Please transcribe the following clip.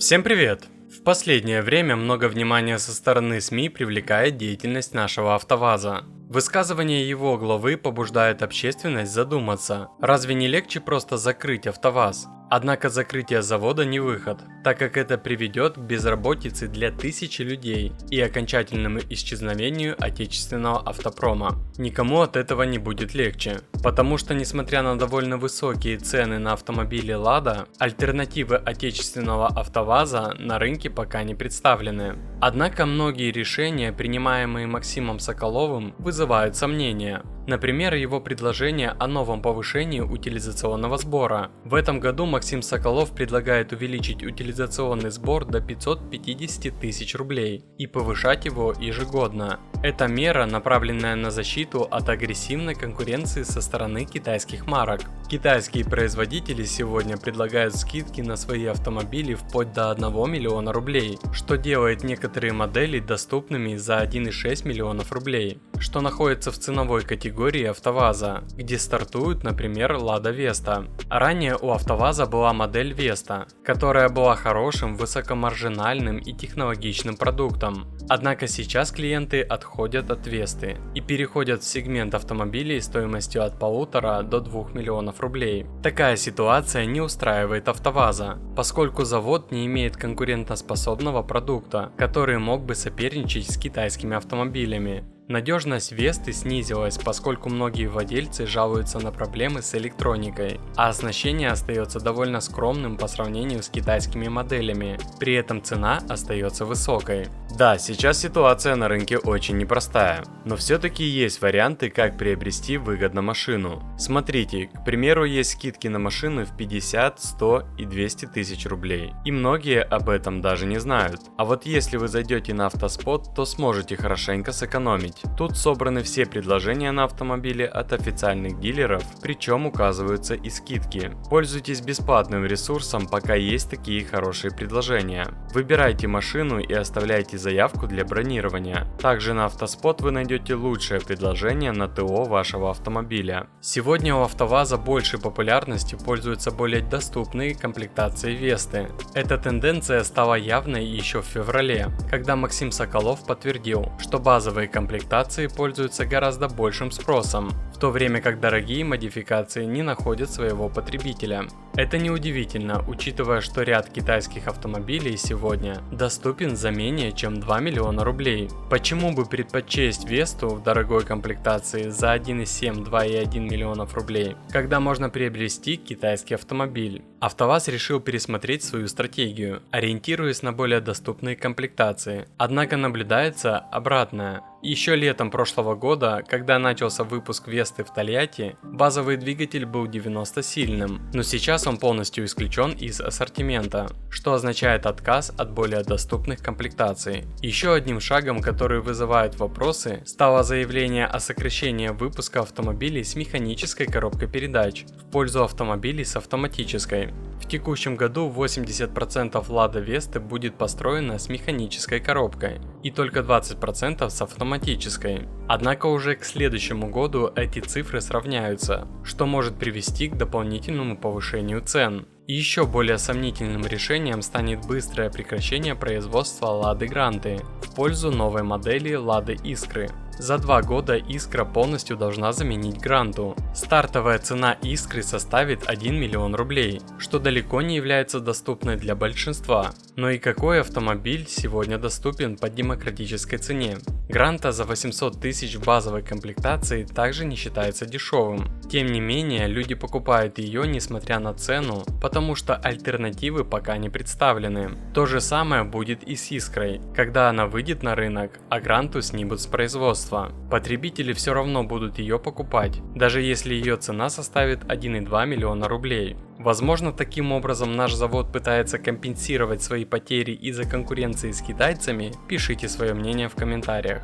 Всем привет! В последнее время много внимания со стороны СМИ привлекает деятельность нашего АвтоВАЗа. Высказывания его главы побуждают общественность задуматься, разве не легче просто закрыть АвтоВАЗ? Однако закрытие завода не выход, так как это приведет к безработице для тысячи людей и окончательному исчезновению отечественного автопрома. Никому от этого не будет легче, потому что несмотря на довольно высокие цены на автомобили Лада, альтернативы отечественного АвтоВАЗа на рынке пока не представлены. Однако многие решения, принимаемые Максимом Соколовым, вызывают сомнения. Например, его предложение о новом повышении утилизационного сбора. В этом году Максим Соколов предлагает увеличить утилизационный сбор до 550 тысяч рублей и повышать его ежегодно. Эта мера, направленная на защиту от агрессивной конкуренции со стороны китайских марок. Китайские производители сегодня предлагают скидки на свои автомобили вплоть до 1 миллиона рублей, что делает некоторые модели доступными за 1,6 миллионов рублей, что находится в ценовой категории АвтоВАЗа, где стартуют, например, Лада Веста. Ранее у АвтоВАЗа была модель Веста, которая была хорошим, высокомаржинальным и технологичным продуктом. Однако сейчас клиенты отходят от Весты и переходят в сегмент автомобилей стоимостью от 1,5 до 2 миллионов рублей. Такая ситуация не устраивает АвтоВАЗа, поскольку завод не имеет конкурентоспособного продукта, который мог бы соперничать с китайскими автомобилями. Надежность Весты снизилась, поскольку многие владельцы жалуются на проблемы с электроникой, а оснащение остается довольно скромным по сравнению с китайскими моделями, при этом цена остается высокой. Да, сейчас ситуация на рынке очень непростая, но все-таки есть варианты, как приобрести выгодно машину. Смотрите, к примеру, есть скидки на машины в 50, 100 и 200 тысяч рублей, и многие об этом даже не знают. А вот если вы зайдете на Автоспот, то сможете хорошенько сэкономить. Тут собраны все предложения на автомобили от официальных дилеров, причем указываются и скидки. Пользуйтесь бесплатным ресурсом, пока есть такие хорошие предложения. Выбирайте машину и оставляйте заявку для бронирования. Также на Автоспот вы найдете лучшее предложение на ТО вашего автомобиля. Сегодня у АвтоВАЗа большей популярностью пользуются более доступные комплектации Весты. Эта тенденция стала явной еще в феврале, когда Максим Соколов подтвердил, что базовые комплектации пользуются гораздо большим спросом, в то время как дорогие модификации не находят своего потребителя. Это неудивительно, учитывая, что ряд китайских автомобилей сегодня доступен за менее чем 2 миллиона рублей. Почему бы предпочесть Весту в дорогой комплектации за 1,7-2,1 миллионов рублей, когда можно приобрести китайский автомобиль? АвтоВАЗ решил пересмотреть свою стратегию, ориентируясь на более доступные комплектации. Однако наблюдается обратное. Еще летом прошлого года, когда начался выпуск Весты в Тольятти, базовый двигатель был 90-сильным, но сейчас он полностью исключен из ассортимента, что означает отказ от более доступных комплектаций. Еще одним шагом, который вызывает вопросы, стало заявление о сокращении выпуска автомобилей с механической коробкой передач в пользу автомобилей с автоматической. В текущем году 80% Лада Весты будет построена с механической коробкой и только 20% с автоматической. Однако уже к следующему году эти цифры сравняются, что может привести к дополнительному повышению цен. И еще более сомнительным решением станет быстрое прекращение производства Лады Гранты в пользу новой модели Лады Искры. За 2 года Искра полностью должна заменить Гранту. Стартовая цена Искры составит 1 миллион рублей, что далеко не является доступной для большинства. Но и какой автомобиль сегодня доступен по демократической цене? Гранта за 800 тысяч в базовой комплектации также не считается дешевым. Тем не менее, люди покупают ее несмотря на цену, потому что альтернативы пока не представлены. То же самое будет и с Искрой, когда она выйдет на рынок, а Гранту снимут с производства. Потребители все равно будут ее покупать, даже если ее цена составит 1,2 миллиона рублей. Возможно, таким образом наш завод пытается компенсировать свои потери из-за конкуренции с китайцами? Пишите свое мнение в комментариях.